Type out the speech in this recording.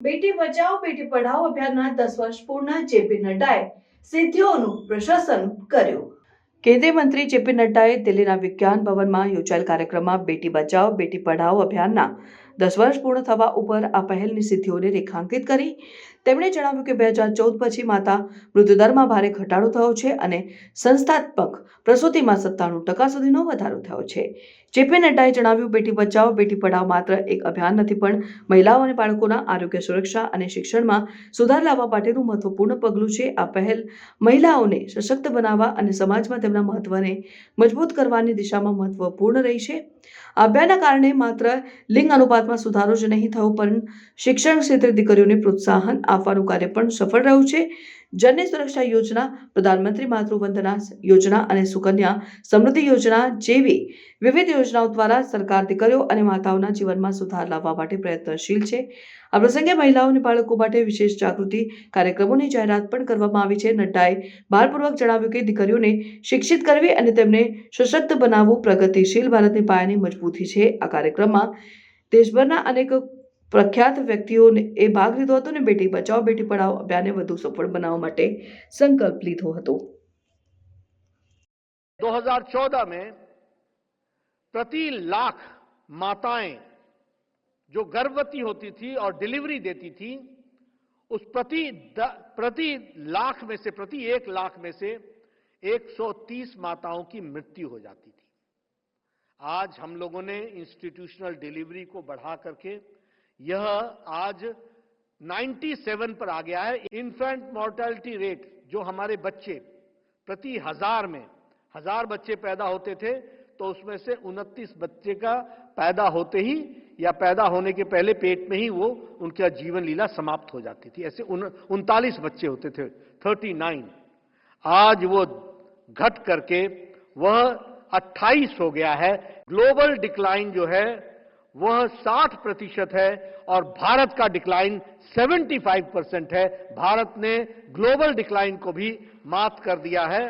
બેટી બચાવો બેટી પઢાઓ અભિયાનના 10 વર્ષ પૂર્ણ જેપી નડ્ડાએ સિદ્ધિઓનું પ્રશંસન કર્યું. કેન્દ્રીય મંત્રી જેપી નડ્ડાએ દિલ્હીના વિજ્ઞાન ભવનમાં યોજાયેલ કાર્યક્રમમાં બેટી બચાવો બેટી પઢાઓ અભિયાનના 10 વર્ષ પૂર્ણ થવા ઉપર આ પહેલની સિદ્ધિઓને રેખાંકિત કરી. તેમણે જણાવ્યું કે 2014 પછી માતા મૃત્યુદરમાં ભારે ઘટાડો થયો છે અને સંસ્થાત્મક પ્રસૂતિમાં 97% સુધીનો વધારો થયો છે. જેપી નડ્ડાએ જણાવ્યું, બેટી બચાવો બેટી પઢાઓ માત્ર એક અભિયાન નથી, પણ મહિલાઓ અને બાળકોના આરોગ્ય, સુરક્ષા અને શિક્ષણમાં સુધાર લાવવા માટેનું મહત્વપૂર્ણ પગલું છે. આ પહેલ મહિલાઓને સશક્ત બનાવવા અને સમાજમાં તેમના મહત્વને મજબૂત કરવાની દિશામાં મહત્વપૂર્ણ રહી છે. આ અભિયાનના કારણે માત્ર લિંગ અનુપાતમાં સુધારો જ નહીં થયો, પણ શિક્ષણ ક્ષેત્રે દીકરીઓને પ્રોત્સાહન આપવાનું કાર્ય પણ સફળ રહ્યું છે. જનની સુરક્ષા યોજના, પ્રધાનમંત્રી માતૃવંદના યોજના અને સુકન્યા સમૃદ્ધિ યોજના જેવી વિવિધ યોજનાઓ દ્વારા સરકાર દીકરીઓ અને માતાઓના જીવનમાં સુધાર લાવવા માટે પ્રયત્નશીલ છે. આ પ્રસંગે મહિલાઓ અને બાળકો માટે વિશેષ જાગૃતિ કાર્યક્રમોની જાહેરાત પણ કરવામાં આવી છે. નડ્ડાએ ભારપૂર્વક જણાવ્યું કે દીકરીઓને શિક્ષિત કરવી અને તેમને સશક્ત બનાવવું પ્રગતિશીલ ભારતની પાયાની મજબૂતી છે. આ કાર્યક્રમમાં દેશભરના અનેક પ્રખ્યાત વ્યક્તિઓએ ભાગ લીધો હતો અને બેટી બચાવો બેટી પઢાઓ અભિયાનને વધુ સફળ બનાવવા માટે સંકલ્પ લીધો હતો. 2014 में प्रति लाख माताएं जो गर्भवती होती थी और डिलीवरी देती थी, उस प्रति लाख में से प्रति 1 लाख में से 130 माताओं की मृत्यु हो जाती थी. आज हम लोगों ने इंस्टीट्यूशनल डिलीवरी को बढ़ा करके यह आज 97 पर आ गया है. इन्फेंट मोर्टेलिटी रेट, जो हमारे बच्चे प्रति 1000 बच्चे पैदा होते थे, तो उसमें से 29 बच्चे का पैदा होते ही या पैदा होने के पहले पेट में ही वो उनका जीवन लीला समाप्त हो जाती थी. ऐसे 39 बच्चे होते थे, 39. आज वो घट करके वह 28 हो गया है. ग्लोबल डिक्लाइन जो है वह 60% है और भारत का डिक्लाइन 75% है. भारत ने ग्लोबल डिक्लाइन को भी मात कर दिया है.